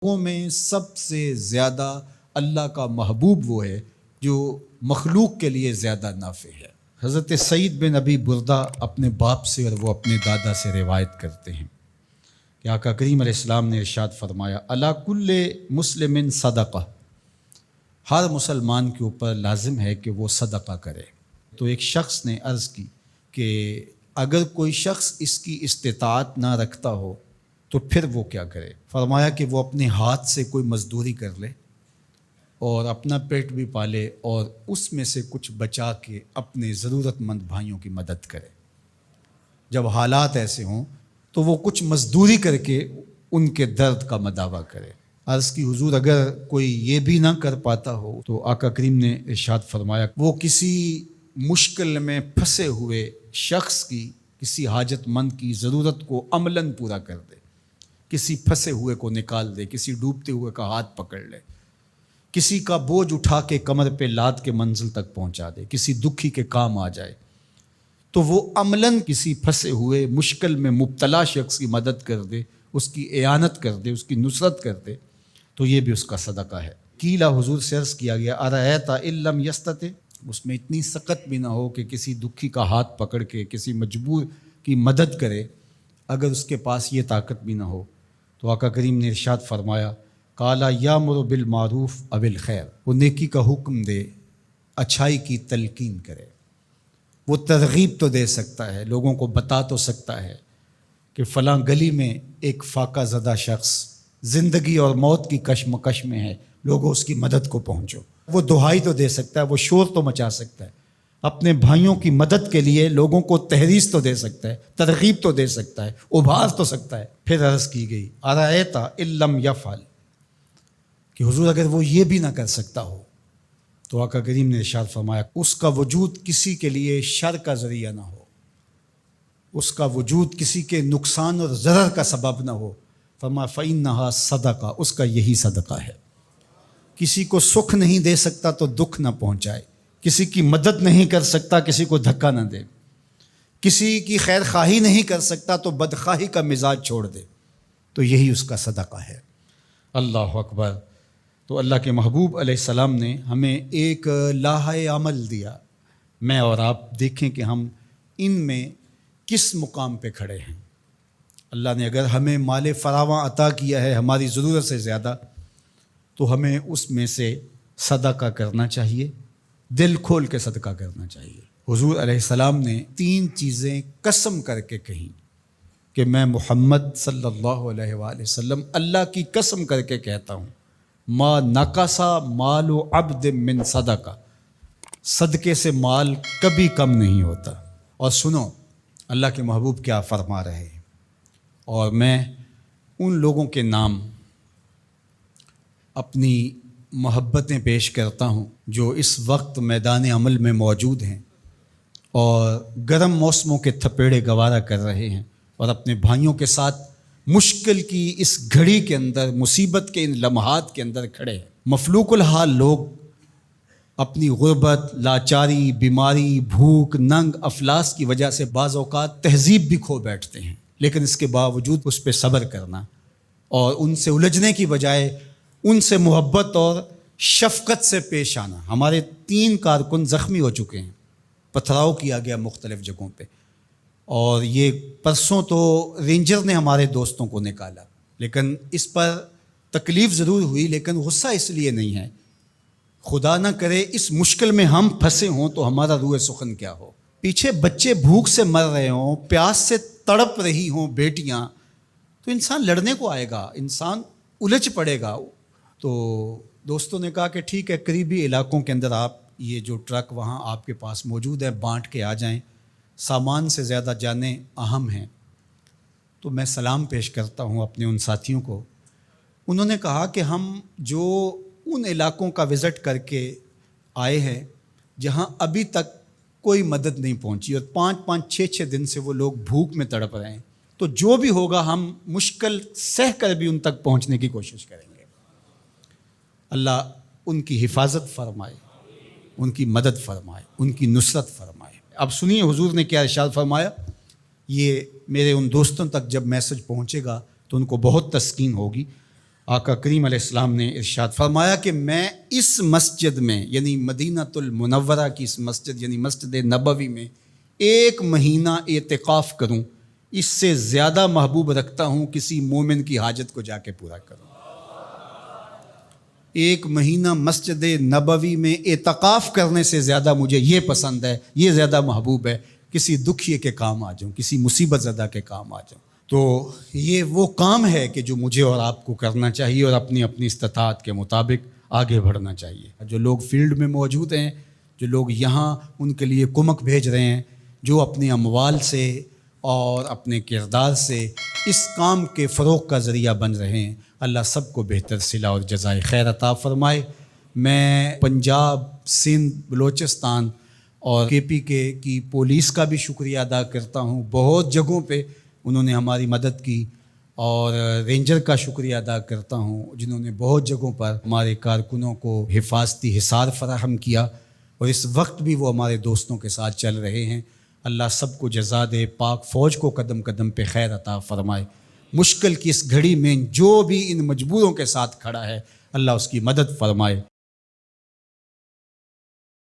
لوگوں میں سب سے زیادہ اللہ کا محبوب وہ ہے جو مخلوق کے لیے زیادہ نافع ہے۔ حضرت سعید بن ابی بردہ اپنے باپ سے اور وہ اپنے دادا سے روایت کرتے ہیں کہ آقا کریم علیہ السلام نے ارشاد فرمایا علی کل مسلم صدقہ، ہر مسلمان کے اوپر لازم ہے کہ وہ صدقہ کرے۔ تو ایک شخص نے عرض کی کہ اگر کوئی شخص اس کی استطاعت نہ رکھتا ہو تو پھر وہ کیا کرے؟ فرمایا کہ وہ اپنے ہاتھ سے کوئی مزدوری کر لے اور اپنا پیٹ بھی پالے اور اس میں سے کچھ بچا کے اپنے ضرورت مند بھائیوں کی مدد کرے۔ جب حالات ایسے ہوں تو وہ کچھ مزدوری کر کے ان کے درد کا مداوع کرے۔ عرض کی حضور اگر کوئی یہ بھی نہ کر پاتا ہو تو آقا کریم نے ارشاد فرمایا وہ کسی مشکل میں پھنسے ہوئے شخص کی، کسی حاجت مند کی ضرورت کو عملاً پورا کر دے، کسی پھنسے ہوئے کو نکال دے، کسی ڈوبتے ہوئے کا ہاتھ پکڑ لے، کسی کا بوجھ اٹھا کے کمر پہ لاد کے منزل تک پہنچا دے، کسی دکھی کے کام آ جائے تو وہ عملاً کسی پھنسے ہوئے مشکل میں مبتلا شخص کی مدد کر دے، اس کی اعانت کر دے، اس کی نصرت کر دے، تو یہ بھی اس کا صدقہ ہے۔ کیلا حضور سے عرض کیا گیا ارأیت ان لم یستطع، اس میں اتنی سخت بھی نہ ہو کہ کسی دکھی کا ہاتھ پکڑ کے کسی مجبور کی مدد کرے، اگر اس کے پاس یہ طاقت بھی نہ ہو تو آقا کریم نے ارشاد فرمایا قالا یامر بالمعروف او الخیر، وہ نیکی کا حکم دے، اچھائی کی تلقین کرے۔ وہ ترغیب تو دے سکتا ہے، لوگوں کو بتا تو سکتا ہے کہ فلاں گلی میں ایک فاقہ زدہ شخص زندگی اور موت کی کشمکش میں ہے، لوگوں اس کی مدد کو پہنچو۔ وہ دہائی تو دے سکتا ہے، وہ شور تو مچا سکتا ہے، اپنے بھائیوں کی مدد کے لیے لوگوں کو تحریض تو دے سکتا ہے، ترغیب تو دے سکتا ہے، ابھار تو سکتا ہے۔ پھر عرض کی گئی ارأیت ان لم یفعل، کہ حضور اگر وہ یہ بھی نہ کر سکتا ہو تو آقا کریم نے ارشاد فرمایا اس کا وجود کسی کے لیے شر کا ذریعہ نہ ہو، اس کا وجود کسی کے نقصان اور ضرر کا سبب نہ ہو، فرمایا فإنہا صدقہ، اس کا یہی صدقہ ہے۔ کسی کو سکھ نہیں دے سکتا تو دکھ نہ پہنچائے، کسی کی مدد نہیں کر سکتا کسی کو دھکا نہ دے، کسی کی خیر خواہی نہیں کر سکتا تو بدخواہی کا مزاج چھوڑ دے، تو یہی اس کا صدقہ ہے۔ اللہ اکبر۔ تو اللہ کے محبوب علیہ السلام نے ہمیں ایک لاحہ عمل دیا، میں اور آپ دیکھیں کہ ہم ان میں کس مقام پہ کھڑے ہیں۔ اللہ نے اگر ہمیں مال فراواں عطا کیا ہے ہماری ضرورت سے زیادہ تو ہمیں اس میں سے صدقہ کرنا چاہیے، دل کھول کے صدقہ کرنا چاہیے۔ حضور علیہ السلام نے 3 چیزیں قسم کر کے کہیں کہ میں محمد صلی اللہ علیہ وآلہ وسلم اللہ کی قسم کر کے کہتا ہوں ما نقصا مال عبد من صدقہ، صدقے سے مال کبھی کم نہیں ہوتا۔ اور سنو اللہ کے محبوب کیا فرما رہے ہیں، اور میں ان لوگوں کے نام اپنی محبتیں پیش کرتا ہوں جو اس وقت میدان عمل میں موجود ہیں اور گرم موسموں کے تھپیڑے گوارا کر رہے ہیں اور اپنے بھائیوں کے ساتھ مشکل کی اس گھڑی کے اندر، مصیبت کے ان لمحات کے اندر کھڑے ہیں۔ مفلوق الحال لوگ اپنی غربت، لاچاری، بیماری، بھوک، ننگ، افلاس کی وجہ سے بعض اوقات تہذیب بھی کھو بیٹھتے ہیں، لیکن اس کے باوجود اس پہ صبر کرنا اور ان سے الجھنے کی بجائے ان سے محبت اور شفقت سے پیش آنا۔ ہمارے 3 کارکن زخمی ہو چکے ہیں، پتھراؤ کیا گیا مختلف جگہوں پہ، اور یہ پرسوں تو رینجر نے ہمارے دوستوں کو نکالا، لیکن اس پر تکلیف ضرور ہوئی، لیکن غصہ اس لیے نہیں ہے، خدا نہ کرے اس مشکل میں ہم پھنسے ہوں تو ہمارا روح سخن کیا ہو، پیچھے بچے بھوک سے مر رہے ہوں، پیاس سے تڑپ رہی ہوں بیٹیاں، تو انسان لڑنے کو آئے گا، انسان الجھ پڑے گا۔ تو دوستوں نے کہا کہ ٹھیک ہے، قریبی علاقوں کے اندر آپ یہ جو ٹرک وہاں آپ کے پاس موجود ہے بانٹ کے آ جائیں، سامان سے زیادہ جانیں اہم ہیں۔ تو میں سلام پیش کرتا ہوں اپنے ان ساتھیوں کو۔ انہوں نے کہا کہ ہم جو ان علاقوں کا وزٹ کر کے آئے ہیں جہاں ابھی تک کوئی مدد نہیں پہنچی اور 5-5 6-6 دن سے وہ لوگ بھوک میں تڑپ رہے ہیں، تو جو بھی ہوگا ہم مشکل سہ کر بھی ان تک پہنچنے کی کوشش کریں گے۔ اللہ ان کی حفاظت فرمائے، ان کی مدد فرمائے، ان کی نصرت فرمائے۔ اب سنیے حضور نے کیا ارشاد فرمایا، یہ میرے ان دوستوں تک جب میسج پہنچے گا تو ان کو بہت تسکین ہوگی۔ آقا کریم علیہ السلام نے ارشاد فرمایا کہ میں اس مسجد میں یعنی مدینۃ المنورہ کی اس مسجد یعنی مسجد نبوی میں 1 مہینہ اعتکاف کروں، اس سے زیادہ محبوب رکھتا ہوں کسی مومن کی حاجت کو جا کے پورا کروں۔ 1 مہینہ مسجد نبوی میں اعتکاف کرنے سے زیادہ مجھے یہ پسند ہے، یہ زیادہ محبوب ہے، کسی دکھیے کے کام آ جاؤں، کسی مصیبت زدہ کے کام آ جاؤں۔ تو یہ وہ کام ہے کہ جو مجھے اور آپ کو کرنا چاہیے اور اپنی اپنی استطاعت کے مطابق آگے بڑھنا چاہیے۔ جو لوگ فیلڈ میں موجود ہیں، جو لوگ یہاں ان کے لیے کمک بھیج رہے ہیں، جو اپنے اموال سے اور اپنے کردار سے اس کام کے فروغ کا ذریعہ بن رہے ہیں، اللہ سب کو بہتر صلہ اور جزائے خیر عطا فرمائے۔ میں پنجاب، سندھ، بلوچستان اور KP کی پولیس کا بھی شکریہ ادا کرتا ہوں، بہت جگہوں پہ انہوں نے ہماری مدد کی، اور رینجر کا شکریہ ادا کرتا ہوں جنہوں نے بہت جگہوں پر ہمارے کارکنوں کو حفاظتی حصار فراہم کیا، اور اس وقت بھی وہ ہمارے دوستوں کے ساتھ چل رہے ہیں۔ اللہ سب کو جزا دے، پاک فوج کو قدم قدم پہ خیر عطا فرمائے۔ مشکل کی اس گھڑی میں جو بھی ان مجبوروں کے ساتھ کھڑا ہے، اللہ اس کی مدد فرمائے۔